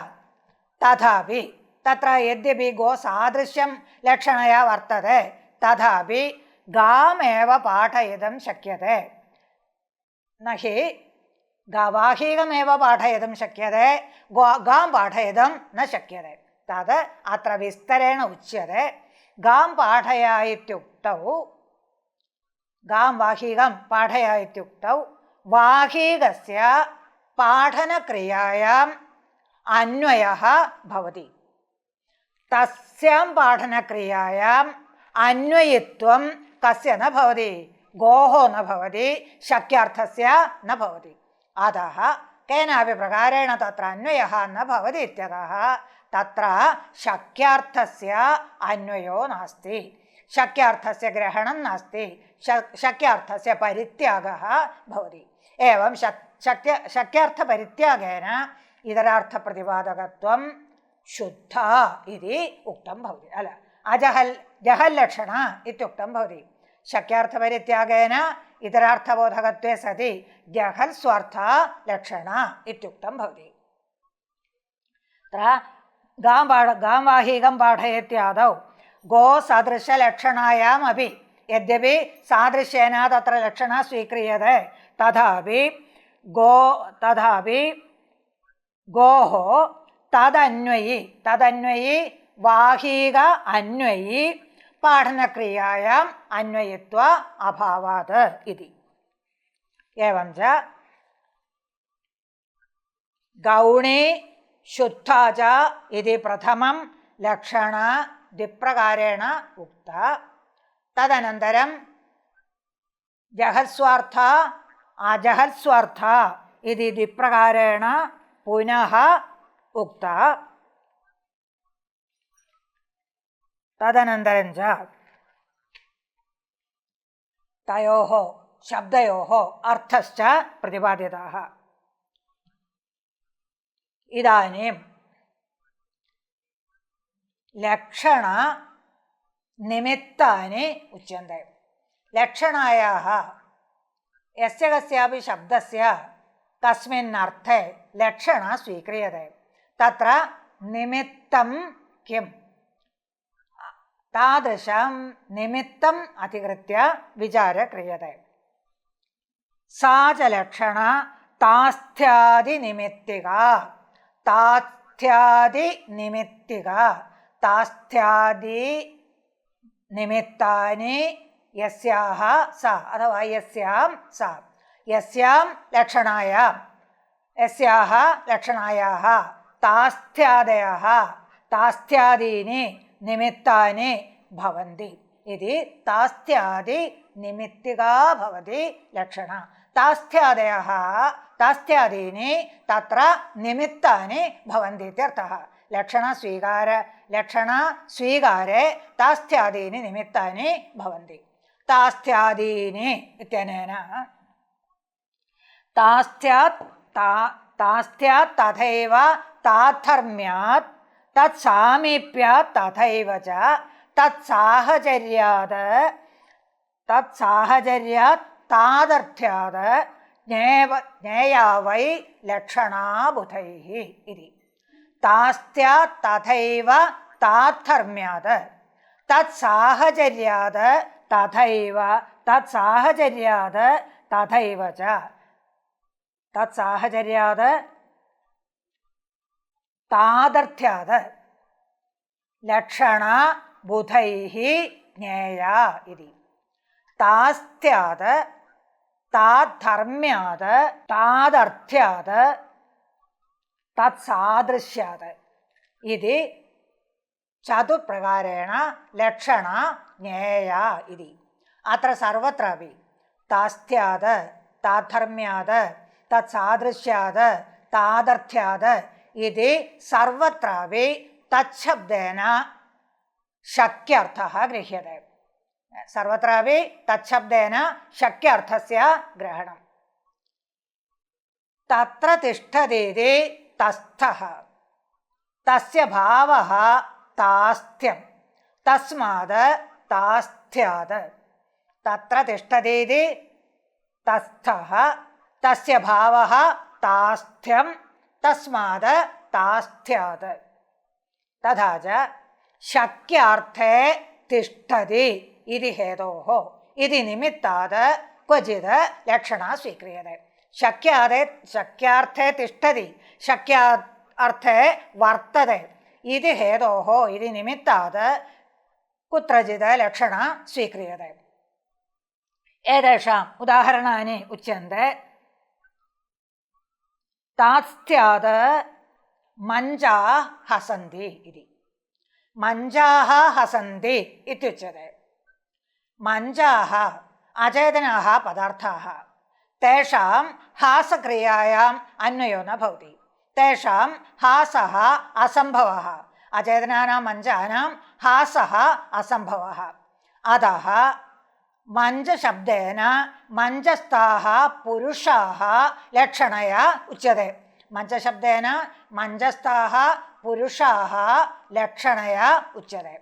तथापि तत्र यद्यपि गोसादृश्यं लक्षणया वर्तते, तथापि गामेव पाठयितुं शक्यते। न हि वाहीगमेव पाठयितुं शक्यते, गां पाठयितुं न शक्यते। तद् अत्र विस्तरेण उच्यते। गां पाठय इत्युक्तौ, गां वाहीगं पाठय इत्युक्तौ वाहीगस्य पाठनक्रियायाम् अन्वयः भवति। तस्यां पाठनक्रियायाम् अन्वयित्वं कस्य न भवति? गोः न भवति, शक्यार्थस्य न भवति। अतः केनापि प्रकारेण तत्र अन्वयः न भवति इत्यतः तत्र शक्यार्थस्य अन्वयो नास्ति, शक्यार्थस्य ग्रहणं नास्ति, शक्यार्थस्य परित्यागः भवति। एवं शक्यार्थपरित्यागेन इतरार्थप्रतिपादकत्वं शुद्ध इति उक्तं भवति। जहल्लक्षण इत्युक्तं भवति। शक्यार्थपरित्यागेन इतरार्थबोधकत्वे सति जहल् स्वार्थ लक्षण इत्युक्तं भवति। गां वाहीगं पाठयेत्यादौ गोसदृशलक्षणायामपि यद्यपि सादृश्येन तत्र लक्षणा स्वीक्रियते, तथापि गोः तदन्वयी वाहीग अन्वयी पाठनक्रियायाम् अन्वयित्व अभावात् इति। एवञ्च गौणी शुद्धा च इति प्रथमं लक्षण द्विप्रकारेण उक्ता। तदनन्तरं जहत्स्वार्थ अजहत्स्वार्थ इति द्विप्रकारेण पुनः उक्ता। तदनन्तरं च तयोः शब्दयोः अर्थश्च प्रतिपादिताः। इदानीं लक्षणनिमित्तानि उच्यन्ते। लक्षणायाः यस्य कस्यापि शब्दस्य कस्मिन् अर्थे लक्षणा स्वीक्रियते, तत्र निमित्तं किं? तादृशं निमित्तम् अधिकृत्य विचारः क्रियते। सा च लक्षणा तास्थ्यादिनिमित्तिका। तास्थ्यादिनिमित्तिका, तास्थ्यादिनिमित्तानि यस्याः सा अथवा यस्यां सा, यस्यां लक्षणायाः तास्थ्यादयः तास्थ्यादीनि निमित्तानि भवन्ति इति। तास्थ्यादिनिमित्तिका भवति लक्षणा। तास्थ्यादीनि तत्र निमित्तानि भवन्ति इत्यर्थः। लक्षणस्वीकारे तास्थ्यादीनि निमित्तानि भवन्ति। तास्थ्यादीनि इत्यनेन तास्थ्यात् तथैव ताद्धर्म्यात् तत्सामीप्यात् तथैव च तत्साहचर्यात् तादर्थ्यात् ज्ञेया वै लक्षणा बुधैः इति। तास्थ्यात् तथैव ताद्धर्म्यात् तत्साहचर्यात् तथैव च तत्साहचर्यात् तादर्थ्यात् लक्षणा बुधैः ज्ञेया इति। तास्थ्यात् താദ്ധർമ്മ്യാത് താദർത്ഥ്യാത് തത്സാദൃശ്യാത് ഇതി ചതുർപ്രകാരേണ ലക്ഷണ ജ്ഞേയ ഇതി. അത്ര സർവത്രാപി താസ്ഥ്യാത് താദ്ധർമ്മ്യാത് തത്സാദൃശ്യാത് താദർത്ഥ്യാത് ഇതി സർവത്രാപി തച്ഛബ്ദേന ശക്യർത്ഥഃ ഗൃഹ്യത്തെ. സർവത്രാപി തച്ഛബ്ദേന ശക്യർത്ഥസ്യ ഗ്രഹണം. തത്ര തിഷ്ഠതീതി തസ്ഥഃ തസ്യ ഭാവഃ താസ്ഥ്യം തസ്മാത് താസ്ഥ്യാത്. തത്ര തിഷ്ഠതീതി തസ്ഥഃ തസ്യ ഭാവഃ താസ്ഥ്യം തസ്മാത് താസ്ഥ്യാത്. തഥാ ച ശക്യാർത്ഥേ തിഷ്ഠതി ഇതി ഹേതോഃ ഇതി നിമിത്താത് ക്വചിത് ലക്ഷണ സ്വീക്രിയത്തെ. ശക്യാർത്ഥേ തിഷ്ഠതി ശക്യാർത്ഥേ വർത്തതെ ഇതി ഹേതോഃ ഇതി നിമിത്താത് കുത്രചിത് ലക്ഷണ സ്വീക്രിയത്തെ. ഏതേഷാം ഉദാഹരണാനി ഉച്യന്തെ. താസ്ഥ്യാത് മഞ്ജാ ഹസന്തി ഇതി. മഞ്ജാഃ ഹസന്തി ഇത്യുച്യത്തെ. മഞ്ജാഃ അചേതനാഃ പദാർത്ഥാഃ തേഷാം ഹാസക്രിയായാം അന്വയോ ന ഭവതി. തേഷാം ഹാസഃ അസംഭവഃ. അചേതനാനാം മഞ്ജാനാം ഹാസഃ അസംഭവഃ. അതഃ മഞ്ജശബ്ദേന മഞ്ജസ്ഥാഃ പുരുഷാः ലക്ഷണയാ ഉച്യത്തെ. മഞ്ജശബ്ദേന മഞ്ജസ്ഥാഃ പുരുഷാः ലക്ഷണയാ ഉച്യത്തെ.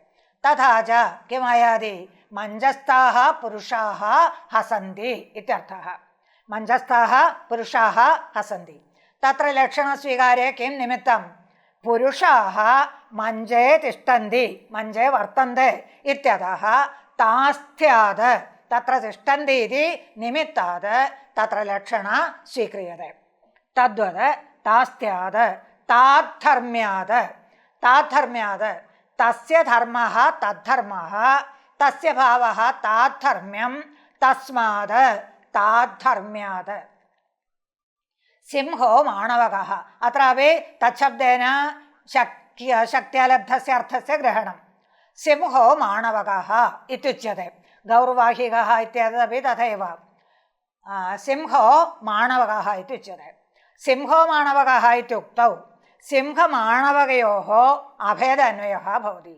തഥാ ച കിമായാതി മഞ്ജസ്ഥാഃ പുരുഷാः ഹസന്തി ഇത്യർത്ഥഃ. മഞ്ജസ്ഥാഃ പുരുഷാः ഹസന്തി. തത്ര ലക്ഷണസ്വീകാരെ കിം നിമിത്തം? പുരുഷാः മഞ്ജേ തിഷ്ഠന്തി മഞ്ജേ വർത്തന്തെ ഇത്യതഃ താസ്ഥ്യാത് തത്ര തിഷ്ഠന്തി ഇതി നിമിത്താത് തത്ര ലക്ഷണ സ്വീക്രിയത്തെ. തദ്വത് താസ്ഥ്യാത് താദ്ധർമ്മ്യാത്. താദ്ധർമ്മ്യാത് തസ്യ ധർമ്മഃ തദ്ധർമ്മഃ തസ്യ ഭാവഃ താദ്ധർമ്മ്യം തസ്മാത് താദ്ധർമ്മ്യാത്. സിംഹോ മാണവകഃ. അത്രാപി തച്ഛബ്ദേന ശക്ത്യാലബ്ധസ്യ അർത്ഥസ്യ ഗ്രഹണം. സിംഹോ മാണവകഃ ഇത്യുച്യത്തെ. ഗൗർവാഹികഃ ഇത്യാദി തഥൈവ. സിംഹോ മാണവകഃ ഇത്യുച്യത്തെ. സിംഹോ മാണവകഃ ഇത്യുക്തൗ സിംഹമാണവകയോः അഭേദ അന്വയः ഭവതി.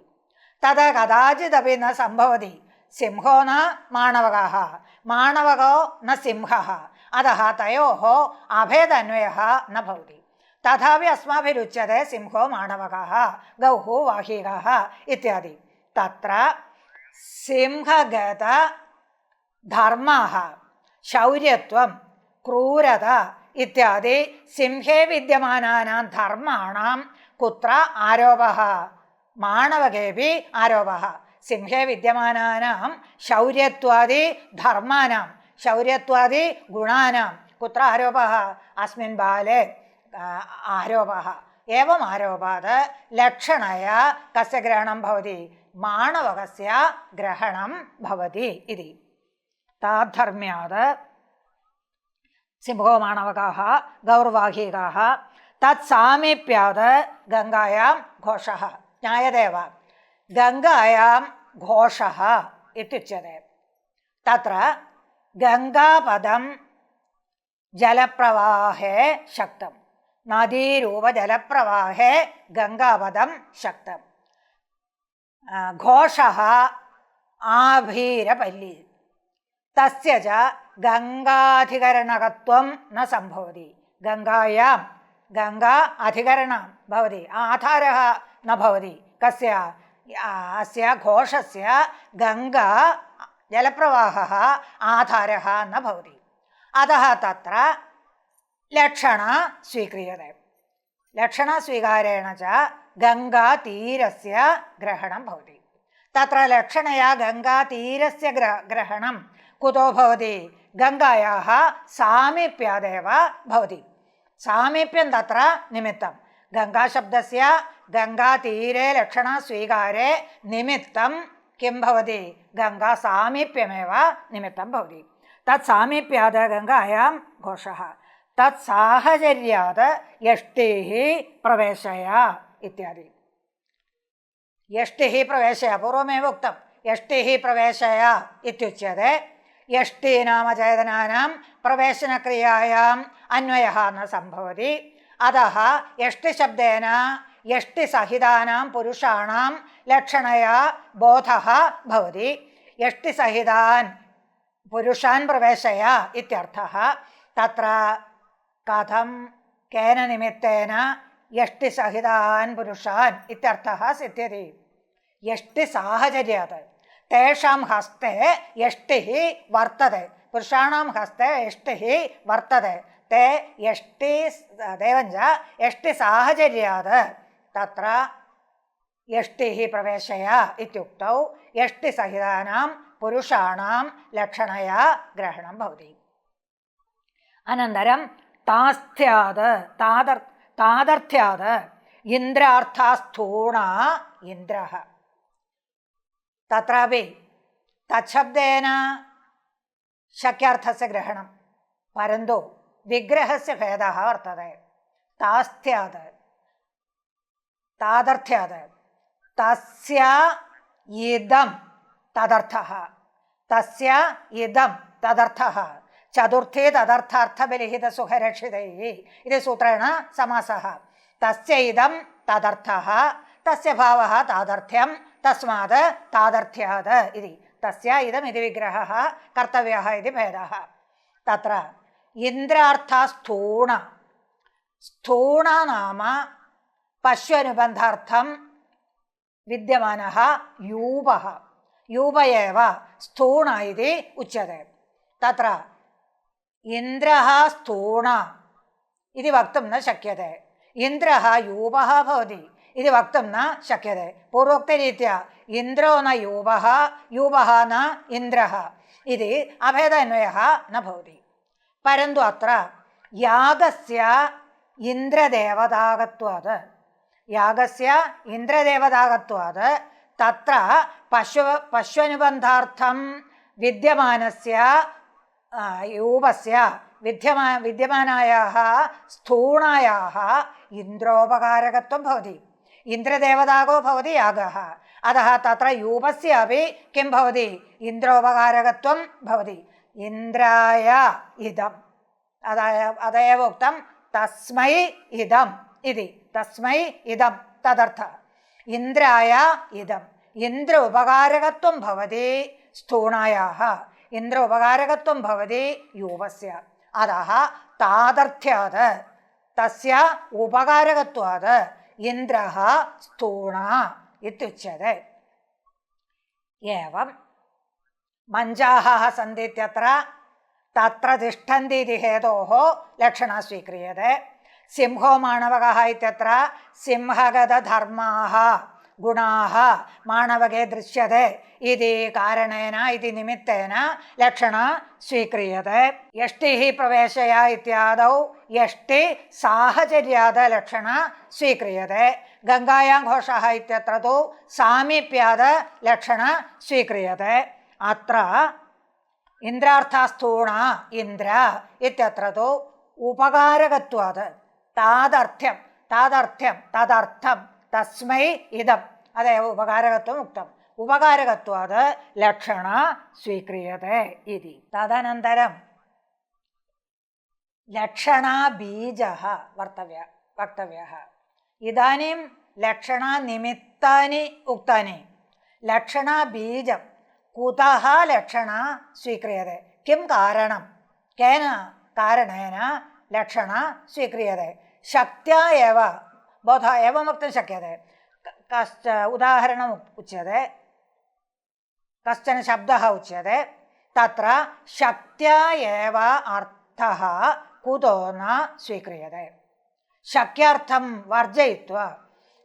തത് കഥാചിദപി ന സംഭവതി. സിംഹോ ന മാണവകः മാണവകോ ന സിംഹः. അതः തയോः അഭേദ അന്വയः ന ഭവതി. തഥാപി അസ്മാഭിരുച്യത്തെ സിംഹോ മാണവകः ഗൗः വാഹികः ഇത്യാദി. തത്ര സിംഹഗത ധർമ്മഃ ശൗര്യത്വം ക്രൂരത ഇത്യാദി സിംഹേ വിദ്യമാനാനാം ധർമ്മാണാം കുത്ര ആരോപഃ? മാണവകേപി ആരോപഃ. സിംഹേ വിദ്യമാനാനാം ശൗര്യത്വാദി ധർമ്മാനാം ശൗര്യത്വാദി ഗുണാനാം കുത്ര ആരോപഃ? അസ്മിൻ ബാലെ ആരോപഃ. ഏവം ആരോപാത് ലക്ഷണയാ കസ്യ ഗ്രഹണം ഭവതി? മാണവകസ്യ ഗ്രഹണം ഭവതി ഇതി. താദ്ധർമ്മ്യാത് സിംഹോ മാണവകാः ഗൗർവാഹികാः തത്സാമീപ്യാത് ഗംഗായാം ഘോഷഃ. ജ്ഞായതേവ ഗംഗായാം ഘോഷഃ ഇത്യുച്യത്തെ. തത്ര ഗംഗാപദം ജലപ്രവാഹേ ശക്തം. നദീരൂപ ജലപ്രവാഹേ ഗംഗാപദം ശക്തം. ഘോഷഃ ആഭീരപല്ലി. തസ്യ ച ഗംഗാധികരണകത്വം ന സംഭവതി. ഗംഗായാം ഗംഗാ അധികരണം ഭവതി, ആധാരः न भवति. कस्य? अस्य घोषस्य गंगा जलप्रवाहः आधारः न भवति. अतः तत्र लक्षण स्वीक्रियते. लक्षणस्वीकारेण च गंगातीरस्य ग्रहणं भवति. तत्र लक्षणया गंगातीरस्य ग्रहणं कुतो भवति? गंगायाः सामीप्यादेव भवति. सामीप्यं तत्र निमित्तं. गंगाशब्दस्य गंगातीरे लक्षणस्वीकारे निमित्तं किं भवति? गंगासामीप्यमेव निमित्तं भवति. തത് സാമീപ്യാത് ഗംഗായാം ഘോഷഃ തത് സാഹചര്യാത് യഷ്ടിഃ പ്രവേശയ ഇത്യാദി. യഷ്ടിഃ പ്രവേശയ പൂർവമേവ ഉക്തം. യഷ്ടിഃ പ്രവേശയ ഇത്യുച്യത്തെ. യഷ്ടി നാമ ചേതനാനാം പ്രവേശനക്രിയായാം അന്വയഃ ന സംഭവതി. അതഃ യഷ്ടിശബ്ദേന യഷ്ടിസഹിതാനാം പുരുഷാണാം ലക്ഷണയാ ബോധഃ ഭവതി. യഷ്ടിസഹിതാൻ പുരുഷാൻ പ്രവേശയ ഇത്യർത്ഥഃ. തത്ര കഥം കേന നിമിത്തേന യഷ്ടിസഹിതാൻ പുരുഷാൻ ഇത്യർത്ഥഃ സിദ്ധ്യതി. യഷ്ടിസാഹചര്യാത് തേഷാം ഹസ്തേ യഷ്ടിഃ വർത്തതെ. പുരുഷാണാം ഹസ്തേ യഷ്ടിഃ വർത്തതെ. തേ യഷ്ടി ദേവഞ്ച യഷ്ടിസാഹചര്യാത് തത്ര യഷ്ടിഃ പ്രവേശയ ഇത്യുക്തൗ യഷ്ടിസഹിതാനാം പുരുഷാണാം ലക്ഷണയാ ഗ്രഹണം ഭവതി. അനന്തരം താസ്ഥ്യാത് താദർത്ഥ്യാത് ഇന്ദ്രാർത്ഥാസ്ഥൂണ ഇന്ദ്രഃ. തത്രാപി തച്ഛബ്ദേന ശക്യാർത്ഥസ്യ ഗ്രഹണം പരന്തു വിഗ്രഹസ്യ ഭേദഃ വർത്തതെ. താസ്ഥ്യാത് താദർത്ഥ്യാത് തസ്യ ഇദം തദർത്ഥഃ തസ്യ ഇദം തദർത്ഥഃ ചതുർത്ഥി തദർത്ഥാർത്ഥബലിഹിത സുഖരക്ഷിതൈഃ ഇത് സൂത്രേണ സമാസഃ. തസ്യ ഇദം തദർത്ഥഃ തസ്യ ഭാവഃ താദർത്ഥ്യം തസ്മാത് താദർത്ഥ്യാത് ഇതി. തസ്യ ഇദം ഇതി വിഗ്രഹഃ കർത്തവ്യഃ ഇതി ഭേദഃ. തത്ര ഇന്ദ്രാർത്ഥാസ്ഥൂണ സ്ഥൂണ നാമ പശ്വനുബന്ധാർത്ഥം വിദ്യമാനഃ യൂപഃ. യൂപ ഏവ സ്ഥൂണ ഇതി ഉച്യത്തെ. തത്ര ഇന്ദ്രഃ സ്ഥൂണ ഇതി വക്തും ന ശക്യത്തെ. ഇന്ദ്രഃ യൂപഃ ഭവതി ഇതി വക്തും ന ശക്യത്തെ. പൂർവോക്തരീത്യാ ഇന്ദ്രോ ന യൂപഃ യൂപഃ ന ഇന്ദ്രഃ ഇതി അഭേദാന്വയഃ ന ഭവതി. പരന്തു അത്ര യാഗസ്യ ഇന്ദ്രദേവതാകത്വാത് യാഗസ്യ ഇന്ദ്രദേവതാകത്വാത് തത്ര പശ്വനുബന്ധാർത്ഥം വിദ്യമാനസ്യ യൂപസ്യ വിദ്യമാനായാः സ്ഥൂണായാः ഇന്ദ്രോപകാരകത്വം ഭവതി. ഇന്ദ്രദേവതാകോ ഭവതി യാഗः. അതः തത്ര യൂപസ്യാപി കിം ഭവതി ഇന്ദ്രോപകാരകത്വം ഭവതി. ഇന്ദ്രായ ഇദം അതേവ ഉക്തം തസ്മൈ ഇദം ഇതി. തസ്മൈ ഇദം തദർത്ഥ ഇന്ദ്രായ ഇദം ഇന്ദ്ര ഉപകാരകത്വം ഭവതി സ്ഥൂണായാः ഇന്ദ്ര ഉപകാരകത്വം ഭവതി യൂപസ്യ. അതः താദർത്ഥ്യാത് തസ്യ ഉപകാരകത്വാത് ഇന്ദ്രഃ സ്ഥൂണ ഇത്യുച്യത്തെ. ഏവം മഞ്ജാഃ സന്തി ഇത്യത്ര തത്ര തിഷ്ഠന്തി ഇതി ഹേതോഃ ലക്ഷണ സ്വീക്രിയത്തെ. സിംഹോ മാണവകഃ ഇത്യത്ര സിംഹഗതധർമാः ഗുണാः മാണവകേ ദൃശ്യത്തെ ഇതി കാരണേന ഇതി നിമിത്തേന ലക്ഷണ സ്വീക്രിയത്തെ. യഷ്ടിഃ പ്രവേശയ ഇത്യാദൗ യഷ്ടി സാഹചര്യാത് ലക്ഷണ സ്വീക്രിയത്തെ. ഗംഗായാം ഘോഷഃ ഇത്യത്ര തു സാമീപ്യാത് ലക്ഷണ സ്വീക്രിയത്തെ. അത്ര ഇന്ദ്രാർത്ഥാസ്ഥൂണ ഇന്ദ്ര ഇത്യത്ര തു ഉപകാരകത്വാത് താദർത്ഥ്യം തദർത്ഥം തസ്മൈ ഇദം അതേവ ഉപകാരകത്വം ഉക്തം. ഉപകാരകത്വാത് ലക്ഷണ സ്വീക്രിയത്തെ ഇതി. തദനന്തരം ലക്ഷണബീജഃ വക്തവ്യഃ. ഇദാനീം ലക്ഷണനിമിത്താനി ഉക്താനി. ലക്ഷണബീജം കുതഃ ലക്ഷണ സ്വീക്രിയത്തെ. കിം കാരണം കേന കാരണേന ലക്ഷണ സ്വീക്രിയത്തെ. ശക്ത്യാ ഏവ ബോധ ഏവം വക്തും ശക്യത്തെ. ഉദാഹരണം ഉച്യത്തെ. കശ്ചന ശബ്ദഃ ഉച്യത്തെ. തത്ര ശക്ത്യാ ഏവ അർത്ഥഃ കുതോ ന സ്വീക്രിയത്തെ. ശക്യാർത്ഥം വർജയിത്വാ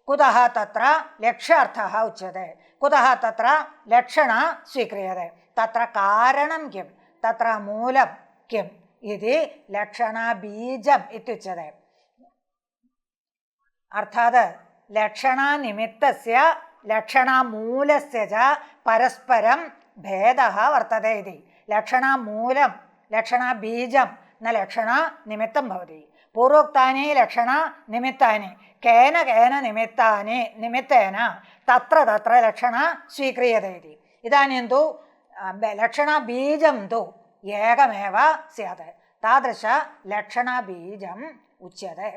കുതഃ തത്ര ലക്ഷ്യാർത്ഥഃ ഉച്യത്തെ. കുതഃ തത്ര ലക്ഷണ സ്വീക്രിയത്തെ. തത്ര കാരണം കിം തത്ര മൂലം കിം ഇതി ലക്ഷണബീജം ഇത്യുച്യത്തെ. അർത്ഥാത് ലക്ഷണനിമിത്തസ്യ ലക്ഷണമൂലസ്യ ച പരസ്പരം ഭേദഃ വർത്തതെ ഇതി. ലക്ഷണമൂലം लक्षणाबीजं न लक्षणनिमित्तं भवति। पूर्वोक्तानि लक्षणनिमित्तानि केन केन निमित्तेन तत्र तत्र लक्षण स्वीक्रियते इति। इदानीं तु लक्षणबीजं तु एकमेव स्यात्, तादृश लक्षणबीजम् उच्यते।